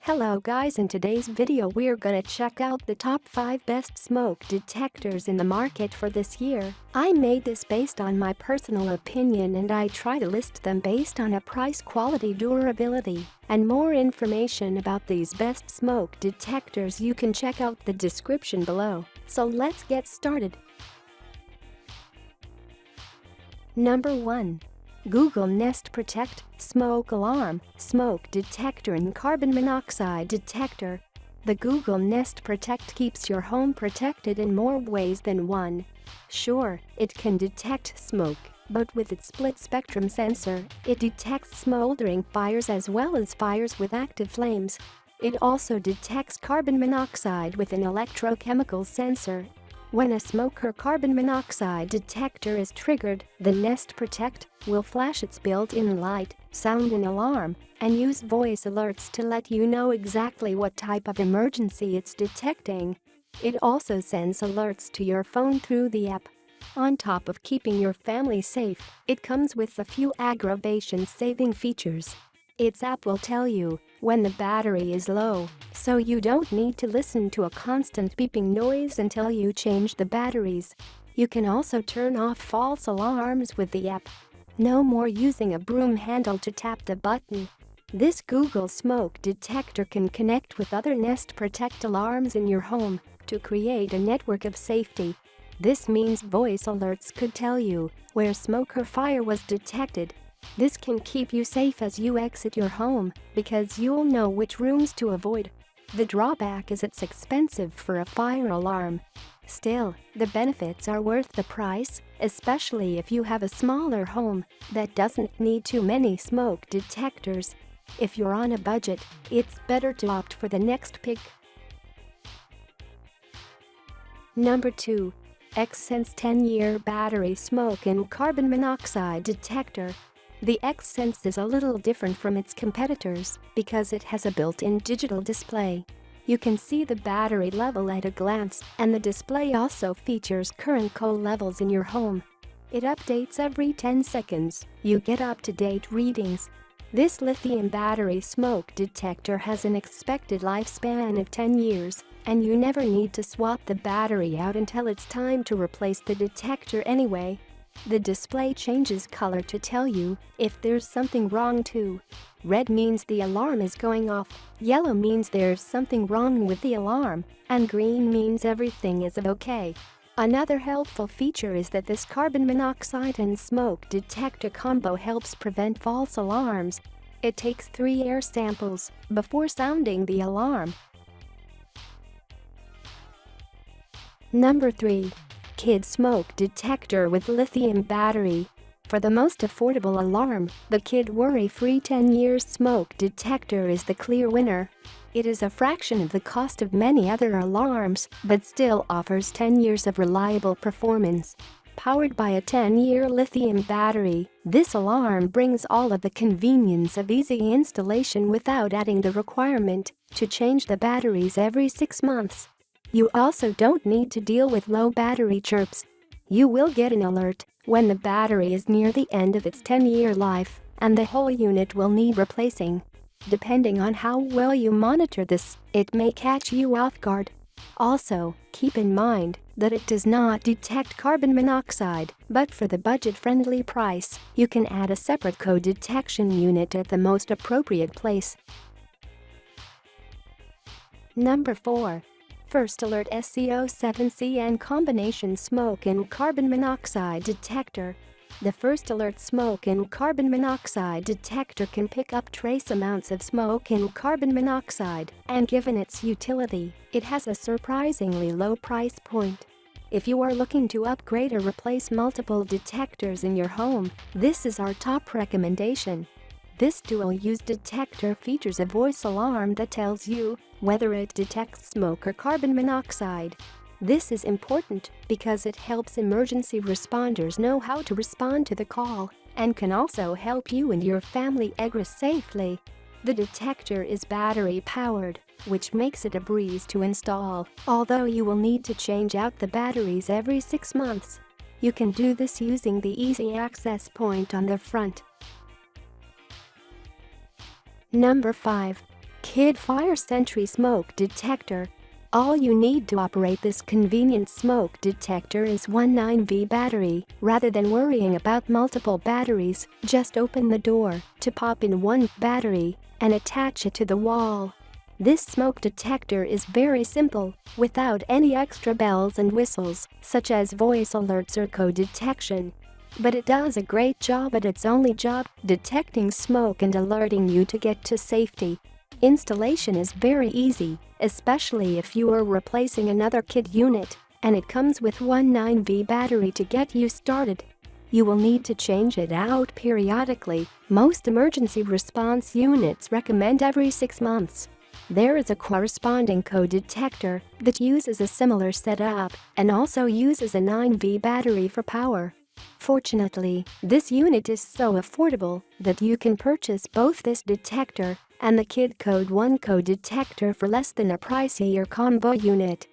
Hello guys, in today's video we're gonna check out the top 5 best smoke detectors in the market for this year. I made this based on my personal opinion and I try to list them based on a price, quality, durability, and more information about these best smoke detectors. You can check out the description below. So let's get started. Number 1. Google Nest Protect Smoke Alarm, Smoke Detector and Carbon Monoxide Detector. The Google Nest Protect keeps your home protected in more ways than one. Sure, it can detect smoke, but with its split-spectrum sensor, it detects smoldering fires as well as fires with active flames. It also detects carbon monoxide with an electrochemical sensor. When a smoke or carbon monoxide detector is triggered, the Nest Protect will flash its built-in light, sound an alarm, and use voice alerts to let you know exactly what type of emergency it's detecting. It also sends alerts to your phone through the app. On top of keeping your family safe, it comes with a few aggravation-saving features. Its app will tell you when the battery is low, so you don't need to listen to a constant beeping noise until you change the batteries. You can also turn off false alarms with the app. No more using a broom handle to tap the button. This Google Smoke Detector can connect with other Nest Protect alarms in your home to create a network of safety. This means voice alerts could tell you where smoke or fire was detected. This can keep you safe as you exit your home because you'll know which rooms to avoid. The drawback is it's expensive for a fire alarm. Still, the benefits are worth the price, especially if you have a smaller home that doesn't need too many smoke detectors. If you're on a budget, it's better to opt for the next pick. Number 2. Xsense 10-year battery smoke and carbon monoxide detector. The Xsense is a little different from its competitors because it has a built-in digital display. You can see the battery level at a glance, and the display also features current coal levels in your home. It updates every 10 seconds. You get up-to-date readings. This lithium battery smoke detector has an expected lifespan of 10 years, and you never need to swap the battery out until it's time to replace the detector anyway. The display changes color to tell you if there's something wrong too. Red means the alarm is going off, yellow means there's something wrong with the alarm, and green means everything is okay. Another helpful feature is that this carbon monoxide and smoke detector combo helps prevent false alarms. It takes 3 air samples before sounding the alarm. Number 3. Kidde Smoke Detector with Lithium Battery. For the most affordable alarm, the Kidde worry-free 10-year smoke detector is the clear winner. It is a fraction of the cost of many other alarms, but still offers 10 years of reliable performance. Powered by a 10-year lithium battery, this alarm brings all of the convenience of easy installation without adding the requirement to change the batteries every 6 months. You also don't need to deal with low battery chirps. You will get an alert when the battery is near the end of its 10-year life, and the whole unit will need replacing. Depending on how well you monitor this, it may catch you off guard. Also, keep in mind that it does not detect carbon monoxide, but for the budget-friendly price, you can add a separate co-detection unit at the most appropriate place. Number 4. First Alert SCO7C and Combination Smoke and Carbon Monoxide Detector. The First Alert Smoke and Carbon Monoxide Detector can pick up trace amounts of smoke and carbon monoxide, and given its utility, it has a surprisingly low price point. If you are looking to upgrade or replace multiple detectors in your home, this is our top recommendation. This dual-use detector features a voice alarm that tells you whether it detects smoke or carbon monoxide. This is important because it helps emergency responders know how to respond to the call and can also help you and your family exit safely. The detector is battery-powered, which makes it a breeze to install, although you will need to change out the batteries every 6 months. You can do this using the easy access point on the front. Number 5. Kidfire Sentry Smoke Detector. All you need to operate this convenient smoke detector is one 9V battery. Rather than worrying about multiple batteries, just open the door to pop in one battery and attach it to the wall. This smoke detector is very simple, without any extra bells and whistles, such as voice alerts or code detection. But it does a great job at its only job, detecting smoke and alerting you to get to safety. Installation is very easy, especially if you are replacing another Kidde unit, and it comes with one 9V battery to get you started. You will need to change it out periodically. Most emergency response units recommend every 6 months. There is a corresponding code detector that uses a similar setup and also uses a 9V battery for power. Fortunately, this unit is so affordable that you can purchase both this detector and the Kidde Code 1 code detector for less than a pricier combo unit.